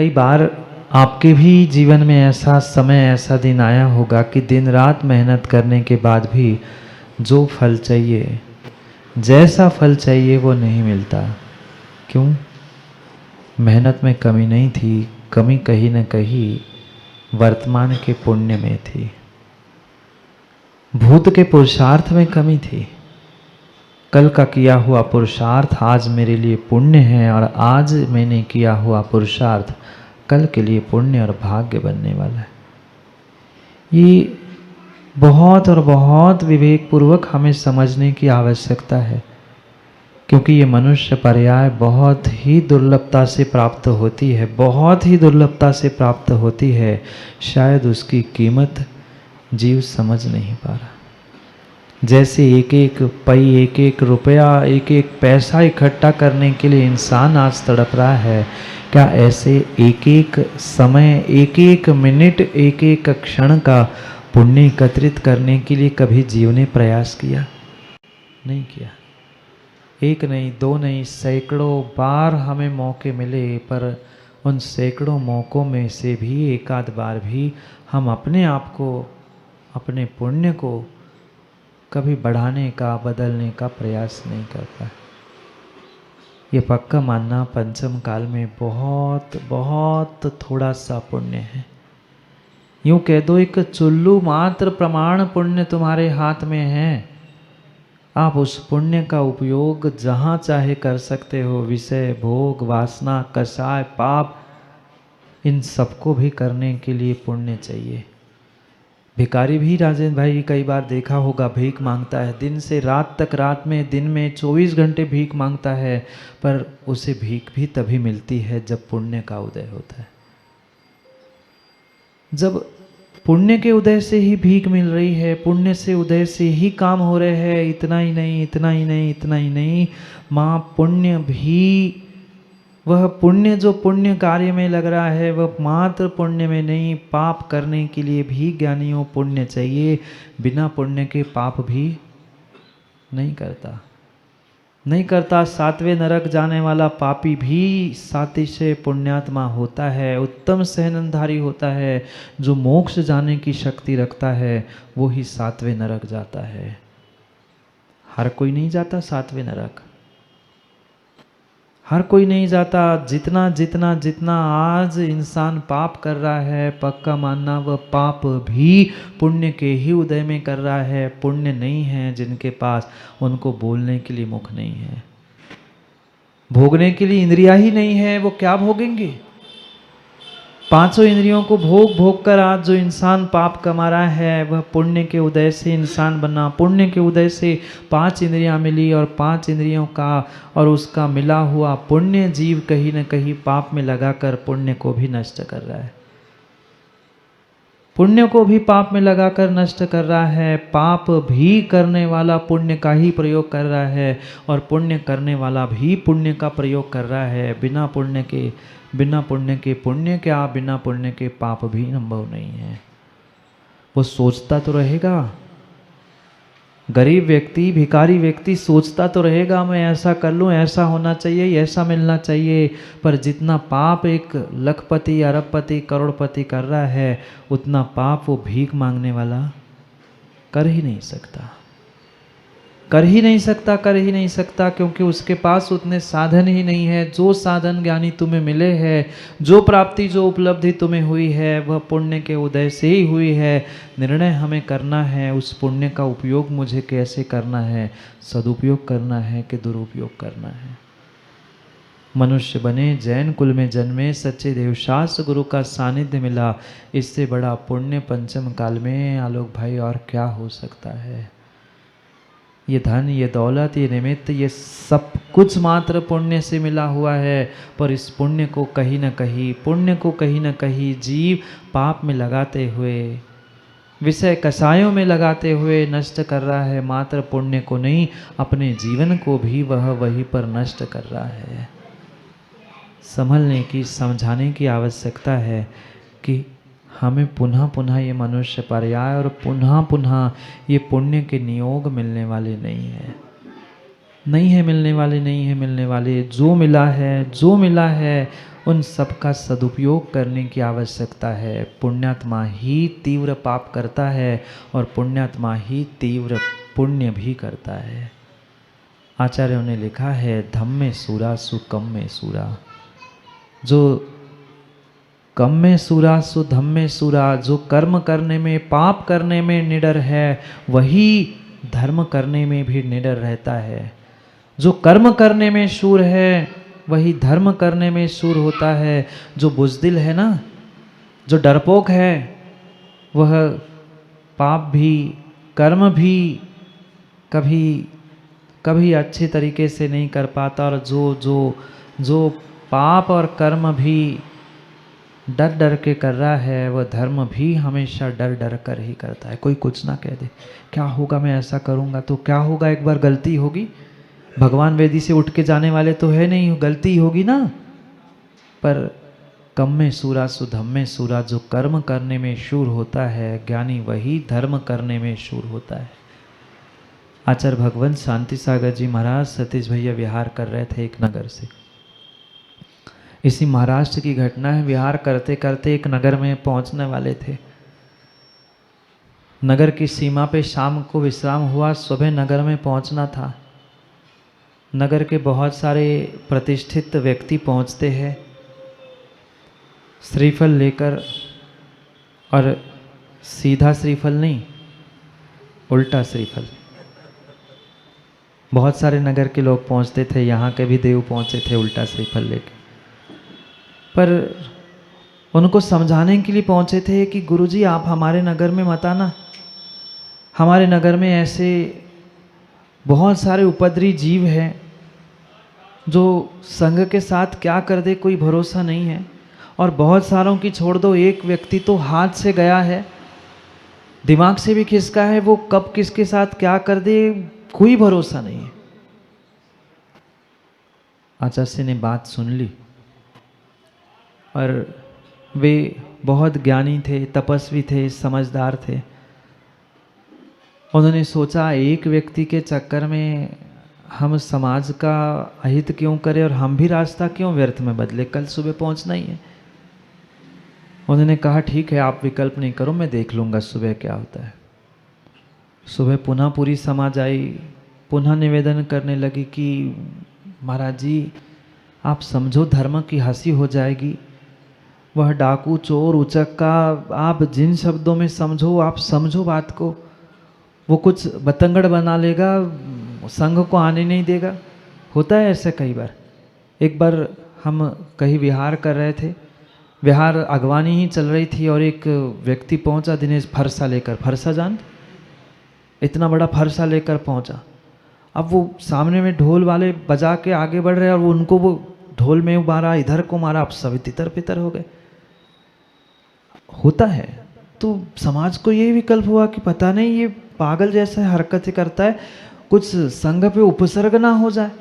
कई बार आपके भी जीवन में ऐसा समय, ऐसा दिन आया होगा कि दिन रात मेहनत करने के बाद भी जो फल चाहिए, जैसा फल चाहिए वो नहीं मिलता। क्यों? मेहनत में कमी नहीं थी, कमी कहीं न कहीं वर्तमान के पुण्य में थी, भूत के पुरुषार्थ में कमी थी। कल का किया हुआ पुरुषार्थ आज मेरे लिए पुण्य है, और आज मैंने किया हुआ पुरुषार्थ कल के लिए पुण्य और भाग्य बनने वाला है। ये बहुत और बहुत विवेकपूर्वक हमें समझने की आवश्यकता है, क्योंकि ये मनुष्य पर्याय बहुत ही दुर्लभता से प्राप्त होती है, बहुत ही दुर्लभता से प्राप्त होती है। शायद उसकी कीमत जीव समझ नहीं पा रहा। जैसे एक एक पई, एक एक रुपया, एक एक पैसा इकट्ठा करने के लिए इंसान आज तड़प रहा है, क्या ऐसे एक एक समय, एक एक मिनट, एक एक क्षण का पुण्य एकत्रित करने के लिए कभी जीव ने प्रयास किया? नहीं किया। एक नहीं, दो नहीं, सैकड़ों बार हमें मौके मिले, पर उन सैकड़ों मौक़ों में से भी एक आध बार भी हम अपने आप को, अपने पुण्य को कभी बढ़ाने का, बदलने का प्रयास नहीं कर पाए। ये पक्का मानना पंचम काल में बहुत बहुत थोड़ा सा पुण्य है। यूँ कह दो, एक चुल्लू मात्र प्रमाण पुण्य तुम्हारे हाथ में है। आप उस पुण्य का उपयोग जहाँ चाहे कर सकते हो। विषय, भोग, वासना, कषाय, पाप, इन सबको भी करने के लिए पुण्य चाहिए। भिखारी भी, राजेंद्र भाई, कई बार देखा होगा, भीख मांगता है दिन से रात तक, रात में दिन में 24 घंटे भीख मांगता है, पर उसे भीख भी तभी मिलती है जब पुण्य का उदय होता है। जब पुण्य के उदय से ही भीख मिल रही है, पुण्य से उदय से ही काम हो रहे हैं। इतना ही नहीं, इतना ही नहीं, इतना ही नहीं, माँ पुण्य भी, वह पुण्य जो पुण्य कार्य में लग रहा है, वह मात्र पुण्य में नहीं, पाप करने के लिए भी ज्ञानियों पुण्य चाहिए। बिना पुण्य के पाप भी नहीं करता, नहीं करता। सातवें नरक जाने वाला पापी भी सातिशय पुण्यात्मा होता है, उत्तम सहनधारी होता है। जो मोक्ष जाने की शक्ति रखता है वो ही सातवें नरक जाता है। हर कोई नहीं जाता सातवें नरक, हर कोई नहीं जाता। जितना जितना जितना आज इंसान पाप कर रहा है, पक्का मानना वह पाप भी पुण्य के ही उदय में कर रहा है। पुण्य नहीं है जिनके पास, उनको बोलने के लिए मुख नहीं है, भोगने के लिए इंद्रियां ही नहीं है, वो क्या भोगेंगे? पांचों इंद्रियों को भोग भोग कर आज जो इंसान पाप कमा रहा है, वह पुण्य के उदय से इंसान बना। पुण्य के उदय से 5 इंद्रियां मिली, और 5 इंद्रियों का और उसका मिला हुआ पुण्य जीव कहीं न कहीं पाप में लगाकर पुण्य को भी नष्ट कर रहा है, पुण्य को भी पाप में लगाकर नष्ट कर रहा है। पाप भी करने वाला पुण्य का ही प्रयोग कर रहा है, और पुण्य करने वाला भी पुण्य का प्रयोग कर रहा है। बिना पुण्य के पुण्य क्या, बिना पुण्य के पाप भी संभव नहीं है। वो सोचता तो रहेगा, गरीब व्यक्ति, भिखारी व्यक्ति सोचता तो रहेगा, मैं ऐसा कर लूँ, ऐसा होना चाहिए, ऐसा मिलना चाहिए, पर जितना पाप एक लखपति, अरबपति, करोड़पति कर रहा है, उतना पाप वो भीख मांगने वाला कर ही नहीं सकता, कर ही नहीं सकता, कर ही नहीं सकता, क्योंकि उसके पास उतने साधन ही नहीं है। जो साधन ज्ञानी तुम्हें मिले हैं, जो प्राप्ति, जो उपलब्धि तुम्हें हुई है, वह पुण्य के उदय से ही हुई है। निर्णय हमें करना है, उस पुण्य का उपयोग मुझे कैसे करना है, सदुपयोग करना है कि दुरुपयोग करना है। मनुष्य बने, जैन कुल में जन्मे, सच्चे देवशास्त्र गुरु का सानिध्य मिला, इससे बड़ा पुण्य पंचम काल में आलोक भाई और क्या हो सकता है। ये धन, ये दौलत, ये निमित्त, ये सब कुछ मात्र पुण्य से मिला हुआ है, पर इस पुण्य को कहीं न कहीं, पुण्य को कहीं न कहीं जीव पाप में लगाते हुए, विषय कषायों में लगाते हुए नष्ट कर रहा है। मात्र पुण्य को नहीं, अपने जीवन को भी वह वहीं पर नष्ट कर रहा है। संभलने की, समझाने की आवश्यकता है कि हमें पुनः पुनः ये मनुष्य पर्याय और पुनः पुनः ये पुण्य के नियोग मिलने वाले नहीं है। नहीं है मिलने वाले, नहीं है मिलने वाले, जो मिला है उन सब का सदुपयोग करने की आवश्यकता है। पुण्यात्मा ही तीव्र पाप करता है और पुण्यात्मा ही तीव्र पुण्य भी करता है। आचार्यों ने लिखा है, धम्मे सूरा सुकम में सूरा। जो कम में सूरा सु धम्मे सूरा, जो कर्म करने में, पाप करने में निडर है, वही धर्म करने में भी निडर रहता है। जो कर्म करने में शूर है, वही धर्म करने में शूर होता है। जो बुज़दिल है ना, जो डरपोक है, वह पाप भी, कर्म भी कभी कभी अच्छे तरीके से नहीं कर पाता, और जो पाप और कर्म भी डर डर के कर रहा है, वह धर्म भी हमेशा डर डर कर ही करता है। कोई कुछ ना कह दे, क्या होगा, मैं ऐसा करूँगा तो क्या होगा, एक बार गलती होगी, भगवान वेदी से उठ के जाने वाले तो है नहीं, गलती होगी ना। पर कम में सूरा सु धम्मे सूरा, जो कर्म करने में शूर होता है ज्ञानी, वही धर्म करने में शूर होता है। आचार्य भगवंत शांति सागर जी महाराज सतीश भैया विहार कर रहे थे एक नगर से। इसी महाराष्ट्र की घटना है। विहार करते करते एक नगर में पहुंचने वाले थे। नगर की सीमा पे शाम को विश्राम हुआ, सुबह नगर में पहुंचना था। नगर के बहुत सारे प्रतिष्ठित व्यक्ति पहुंचते हैं श्रीफल लेकर, और सीधा श्रीफल नहीं, उल्टा श्रीफल। बहुत सारे नगर के लोग पहुंचते थे, यहाँ के भी देव पहुंचे थे उल्टा श्रीफल लेकर। पर उनको समझाने के लिए पहुंचे थे कि गुरुजी आप हमारे नगर में मत आना, हमारे नगर में ऐसे बहुत सारे उपद्रवी जीव हैं जो संघ के साथ क्या कर दे कोई भरोसा नहीं है, और बहुत सारों की छोड़ दो, एक व्यक्ति तो हाथ से गया है, दिमाग से भी खिसका है, वो कब किसके साथ क्या कर दे कोई भरोसा नहीं है। आचार्य ने बात सुन ली, और वे बहुत ज्ञानी थे, तपस्वी थे, समझदार थे। उन्होंने सोचा एक व्यक्ति के चक्कर में हम समाज का अहित क्यों करें, और हम भी रास्ता क्यों व्यर्थ में बदले, कल सुबह पहुंचना ही है। उन्होंने कहा ठीक है, आप विकल्प नहीं करो, मैं देख लूँगा सुबह क्या होता है। सुबह पुनः पूरी समाज आई, पुनः निवेदन करने लगी कि महाराज जी आप समझो, धर्म की हंसी हो जाएगी। वह डाकू, चोर, उचक्का, आप जिन शब्दों में समझो, आप समझो बात को, वो कुछ बतंगड़ बना लेगा, संघ को आने नहीं देगा। होता है ऐसे कई बार। एक बार हम कहीं विहार कर रहे थे, विहार अगवानी ही चल रही थी, और एक व्यक्ति पहुंचा दिनेश फरसा लेकर, फरसा जान, इतना बड़ा फरसा लेकर पहुंचा। अब वो सामने में ढोल वाले बजा के आगे बढ़ रहे हैं, और वो उनको वो ढोल में मारा, इधर को मारा, अब सब तितर पितर हो गए। होता है। तो समाज को ये विकल्प हुआ कि पता नहीं ये पागल जैसा हरकतें करता है, कुछ संघ पे उपसर्ग ना हो जाए।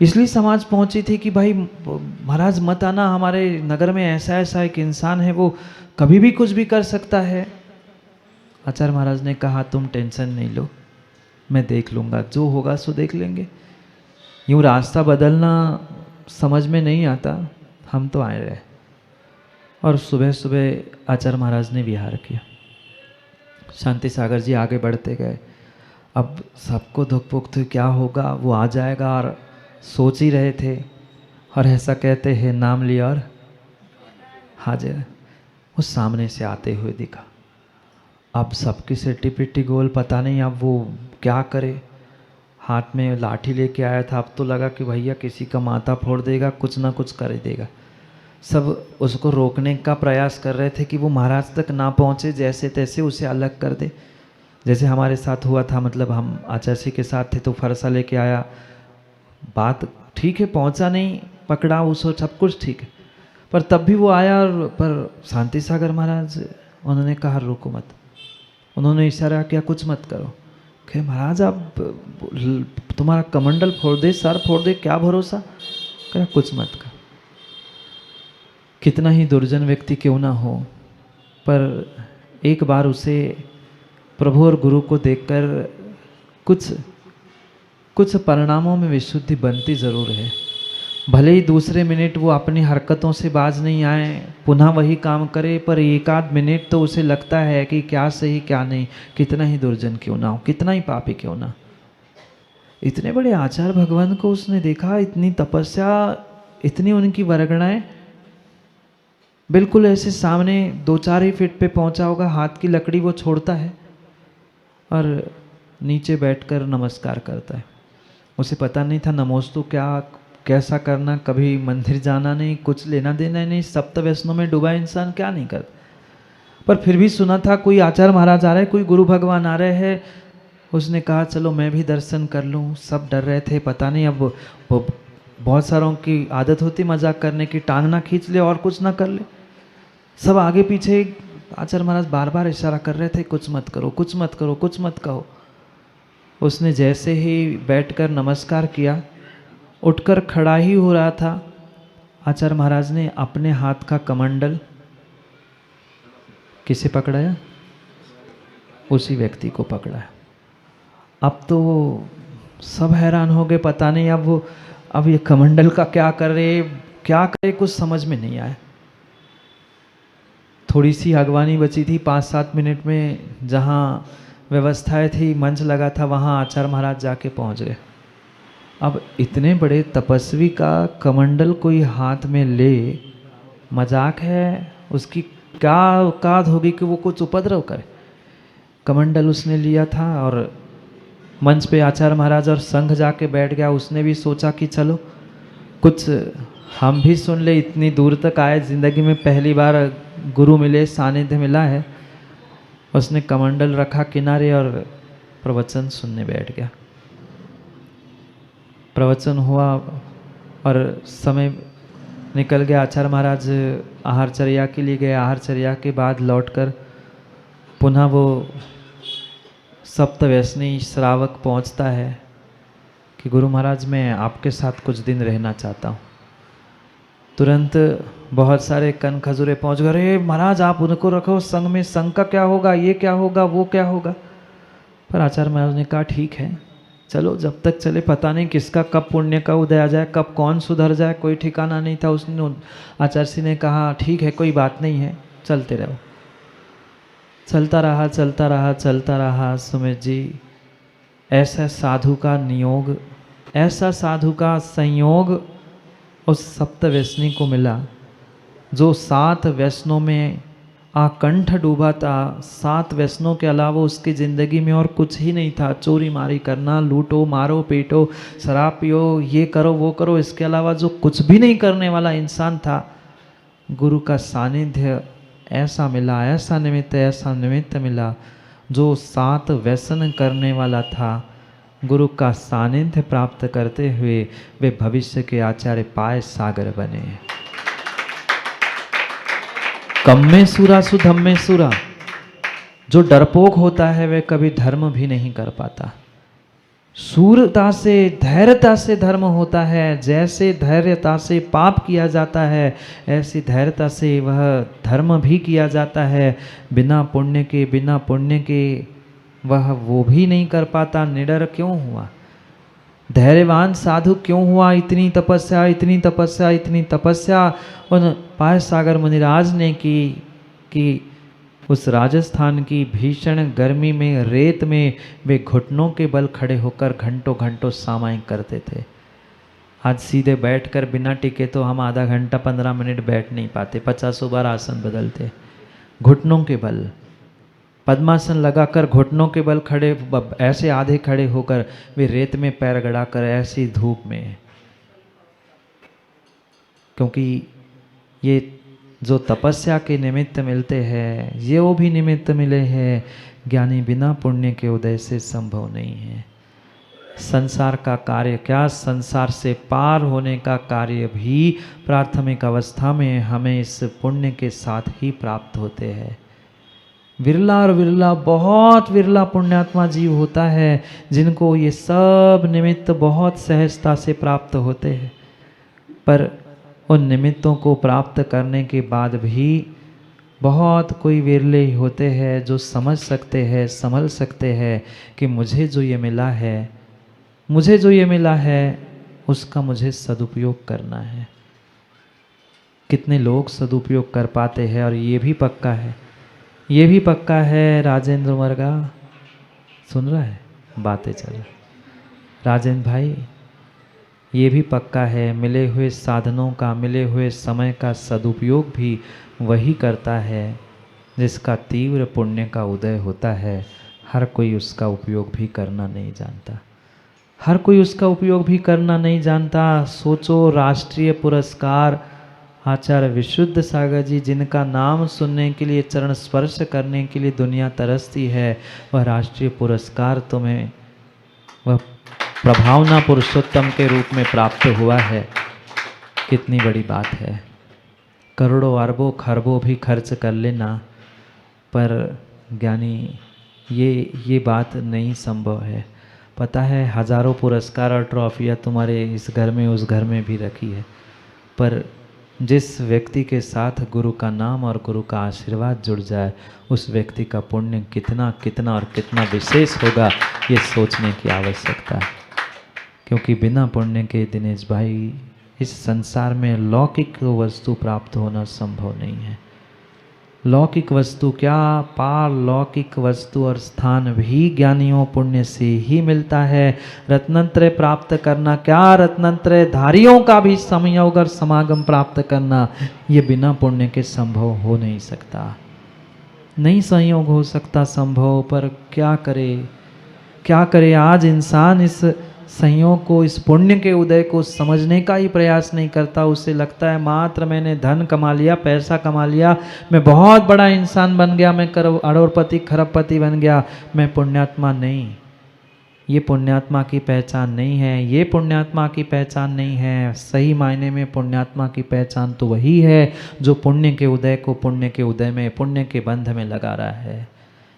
इसलिए समाज पहुंची थी कि भाई महाराज मत आना, हमारे नगर में ऐसा ऐसा एक इंसान है, वो कभी भी कुछ भी कर सकता है। आचार्य महाराज ने कहा तुम टेंशन नहीं लो, मैं देख लूँगा, जो होगा सो देख लेंगे। यूँ रास्ता बदलना समझ में नहीं आता, हम तो आए रहे। और सुबह सुबह आचार्य महाराज ने विहार किया। शांति सागर जी आगे बढ़ते गए। अब सबको धुक पुक थी, क्या होगा, वो आ जाएगा, और सोच ही रहे थे। और ऐसा कहते हैं नाम लिया और हाजिर। वो सामने से आते हुए दिखा। अब सबकी सिट्टी पिट्टी गोल, पता नहीं अब वो क्या करे। हाथ में लाठी लेके आया था, अब तो लगा कि भैया किसी का माथा फोड़ देगा, कुछ ना कुछ कर देगा। सब उसको रोकने का प्रयास कर रहे थे कि वो महाराज तक ना पहुँचे, जैसे तैसे उसे अलग कर दे। जैसे हमारे साथ हुआ था, मतलब हम आचार्य के साथ थे तो फरसा लेके आया, बात ठीक है, पहुँचा नहीं, पकड़ा उसको, सब कुछ ठीक है, पर तब भी वो आया। और पर शांति सागर महाराज उन्होंने कहा रुको मत। उन्होंने इशारा किया कुछ मत करो। कहे महाराज आप तुम्हारा कमंडल फोड़ दे, सर फोड़ दे, क्या भरोसा। कहा कुछ मत कर। कितना ही दुर्जन व्यक्ति क्यों ना हो, पर एक बार उसे प्रभु और गुरु को देखकर कुछ कुछ परिणामों में विशुद्धि बनती ज़रूर है। भले ही दूसरे मिनट वो अपनी हरकतों से बाज नहीं आए, पुनः वही काम करे, पर एक आध मिनट तो उसे लगता है कि क्या सही क्या नहीं, कितना ही दुर्जन क्यों ना हो, कितना ही पापी क्यों ना। इतने बड़े आचार्य भगवान को उसने देखा, इतनी तपस्या, इतनी उनकी वरगणाएं, बिल्कुल ऐसे सामने 2-4 ही फीट पे पहुंचा होगा, हाथ की लकड़ी वो छोड़ता है और नीचे बैठकर नमस्कार करता है। उसे पता नहीं था नमोस्तु क्या कैसा करना, कभी मंदिर जाना नहीं, कुछ लेना देना नहीं, सप्त व्यसनों में डूबा इंसान क्या नहीं करता। पर फिर भी सुना था कोई आचार्य महाराज आ रहे, कोई गुरु भगवान आ रहे हैं, उसने कहा चलो मैं भी दर्शन कर लूँ। सब डर रहे थे, पता नहीं अब वो बहुत सारों की आदत होती मजाक करने की, टांग ना खींच ले और कुछ ना कर ले। सब आगे पीछे आचार्य महाराज बार बार इशारा कर रहे थे, कुछ मत करो, कुछ मत करो, कुछ मत कहो। उसने जैसे ही बैठकर नमस्कार किया, उठकर खड़ा ही हो रहा था, आचार्य महाराज ने अपने हाथ का कमंडल किसे पकड़ाया? उसी व्यक्ति को पकड़ा। अब तो सब हैरान हो गए, पता नहीं अब ये कमंडल का क्या करे, कुछ समझ में नहीं आया। थोड़ी सी अगवानी बची थी, 5-7 मिनट में जहाँ व्यवस्थाएं थी, मंच लगा था, वहाँ आचार्य महाराज जाके पहुँच गए। अब इतने बड़े तपस्वी का कमंडल कोई हाथ में ले, मजाक है? उसकी क्या औकात होगी कि वो कुछ उपद्रव करे। कमंडल उसने लिया था और मंच पे आचार्य महाराज और संघ जाके बैठ गया। उसने भी सोचा कि चलो कुछ हम भी सुन ले, इतनी दूर तक आए, जिंदगी में पहली बार गुरु मिले, सानिध्य मिला है। उसने कमंडल रखा किनारे और प्रवचन सुनने बैठ गया। प्रवचन हुआ और समय निकल गया। आचार्य महाराज आहारचर्या के लिए गए। आहारचर्या के बाद लौटकर पुनः वो सप्तव्यसनी श्रावक पहुंचता है कि गुरु महाराज मैं आपके साथ कुछ दिन रहना चाहता हूँ। तुरंत बहुत सारे कन खजूरे पहुँच गए, अरे महाराज आप उनको रखो संग में, संग का क्या होगा, ये क्या होगा, वो क्या होगा। पर आचार्य महाराज ने कहा ठीक है चलो, जब तक चले, पता नहीं किसका कब पुण्य का उदय आ जाए, कब कौन सुधर जाए, कोई ठिकाना नहीं था। उसने आचार्य जी ने कहा ठीक है कोई बात नहीं है, चलते रहो। चलता रहा चलता रहा चलता रहा। सुमित जी, ऐसा साधु का नियोग, ऐसा साधु का संयोग उस सप्त व्यसनी को मिला जो 7 व्यसनों में आकंठ डूबा था। 7 व्यसनों के अलावा उसकी ज़िंदगी में और कुछ ही नहीं था। चोरी मारी करना, लूटो मारो पीटो, शराब पियो, ये करो वो करो, इसके अलावा जो कुछ भी नहीं करने वाला इंसान था। गुरु का सानिध्य ऐसा मिला, ऐसा निमित्त मिला जो 7 व्यसन करने वाला था। गुरु का सानिध्य प्राप्त करते हुए वे भविष्य के आचार्य पाय सागर बने। कम्मे सूरा सुधम्मे सूरा। जो डरपोक होता है वह कभी धर्म भी नहीं कर पाता। सूरता से, धैर्यता से धर्म होता है। जैसे धैर्यता से पाप किया जाता है, ऐसी धैर्यता से वह धर्म भी किया जाता है। बिना पुण्य के वह वो भी नहीं कर पाता। निडर क्यों हुआ, धैर्यवान साधु क्यों हुआ? इतनी तपस्या, इतनी तपस्या, इतनी तपस्या उन पाय सागर मुनिराज ने की कि उस राजस्थान की भीषण गर्मी में, रेत में वे घुटनों के बल खड़े होकर घंटों घंटों सामायिक करते थे। आज सीधे बैठकर बिना टिके तो हम आधा घंटा 15 मिनट बैठ नहीं पाते, 50 बार आसन बदलते। घुटनों के बल, पद्मासन लगाकर घुटनों के बल खड़े, ऐसे आधे खड़े होकर वे रेत में पैर गड़ाकर ऐसी धूप में। क्योंकि ये जो तपस्या के निमित्त मिलते हैं, ये वो भी निमित्त मिले हैं, ज्ञानी बिना पुण्य के उदय से संभव नहीं है। संसार का कार्य क्या, संसार से पार होने का कार्य भी प्राथमिक अवस्था में हमें इस पुण्य के साथ ही प्राप्त होते हैं। विरला और विरला, बहुत विरला पुण्यात्मा जीव होता है जिनको ये सब निमित्त बहुत सहजता से प्राप्त होते हैं। पर उन निमित्तों को प्राप्त करने के बाद भी बहुत कोई विरले होते हैं जो समझ सकते हैं, संभल सकते हैं कि मुझे जो ये मिला है मुझे जो ये मिला है उसका मुझे सदुपयोग करना है। कितने लोग सदुपयोग कर पाते हैं, और ये भी पक्का है, ये भी पक्का है राजेंद्र मरगा, सुन रहा है, बातें चल रही, राजेंद्र भाई ये भी पक्का है, मिले हुए साधनों का, मिले हुए समय का सदुपयोग भी वही करता है जिसका तीव्र पुण्य का उदय होता है। हर कोई उसका उपयोग भी करना नहीं जानता, हर कोई उसका उपयोग भी करना नहीं जानता। सोचो, राष्ट्रीय पुरस्कार आचार्य विशुद्ध सागर जी, जिनका नाम सुनने के लिए, चरण स्पर्श करने के लिए दुनिया तरसती है, वह राष्ट्रीय पुरस्कार तुम्हें वह प्रभावना पुरुषोत्तम के रूप में प्राप्त हुआ है। कितनी बड़ी बात है। करोड़ों अरबों खरबों भी खर्च कर लेना, पर ज्ञानी ये बात नहीं संभव है। पता है, हजारों पुरस्कार और ट्रॉफियाँ तुम्हारे इस घर में उस घर में भी रखी है, पर जिस व्यक्ति के साथ गुरु का नाम और गुरु का आशीर्वाद जुड़ जाए, उस व्यक्ति का पुण्य कितना कितना और कितना विशेष होगा, ये सोचने की आवश्यकता है। क्योंकि बिना पुण्य के दिनेश भाई इस संसार में लौकिक वस्तु प्राप्त होना संभव नहीं है। लौकिक वस्तु क्या, पारलौकिक वस्तु और स्थान भी ज्ञानियों पुण्य से ही मिलता है। रत्नत्रय प्राप्त करना क्या, रत्नत्रय धारियों का भी संयोग और समागम प्राप्त करना, ये बिना पुण्य के संभव हो नहीं सकता, नहीं संयोग हो सकता संभव। पर क्या करे, क्या करे, आज इंसान इस संयोग को, इस पुण्य के उदय को समझने का ही प्रयास नहीं करता। उसे लगता है मात्र मैंने धन कमा लिया, पैसा कमा लिया, मैं बहुत बड़ा इंसान बन गया, मैं अरबपति खरबपति बन गया, मैं पुण्यात्मा नहीं। ये पुण्यात्मा की पहचान नहीं है, ये पुण्यात्मा की पहचान नहीं है। सही मायने में पुण्यात्मा की पहचान तो वही है जो पुण्य के उदय को पुण्य के उदय में, पुण्य के बंध में लगा रहा है।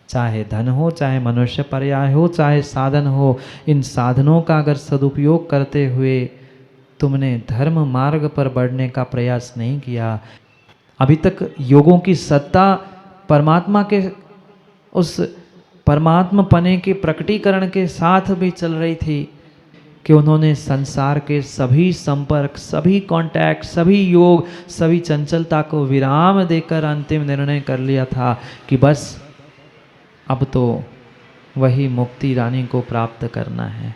चाहे धन हो, चाहे मनुष्य पर्याय हो, चाहे साधन हो, इन साधनों का अगर सदुपयोग करते हुए तुमने धर्म मार्ग पर बढ़ने का प्रयास नहीं किया, अभी तक योगों की सत्ता परमात्मा के उस परमात्मा पने के प्रकटीकरण के साथ भी चल रही थी कि उन्होंने संसार के सभी संपर्क, सभी कांटेक्ट, सभी योग, सभी चंचलता को विराम देकर अंतिम निर्णय कर लिया था कि बस अब तो वही मुक्ति रानी को प्राप्त करना है,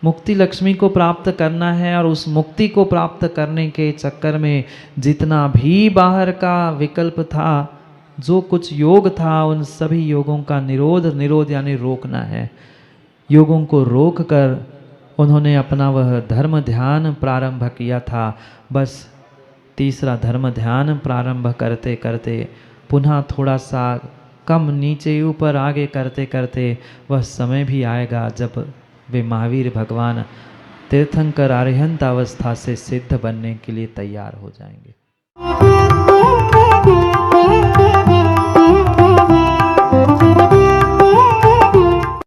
मुक्ति लक्ष्मी को प्राप्त करना है। और उस मुक्ति को प्राप्त करने के चक्कर में जितना भी बाहर का विकल्प था, जो कुछ योग था, उन सभी योगों का निरोध यानी रोकना है। योगों को रोक कर उन्होंने अपना वह धर्म ध्यान प्रारंभ किया था। बस तीसरा धर्म ध्यान प्रारंभ करते करते पुनः थोड़ा सा कम नीचे ऊपर आगे करते करते वह समय भी आएगा जब वे महावीर भगवान तीर्थंकर अरिहंत अवस्था से सिद्ध बनने के लिए तैयार हो जाएंगे।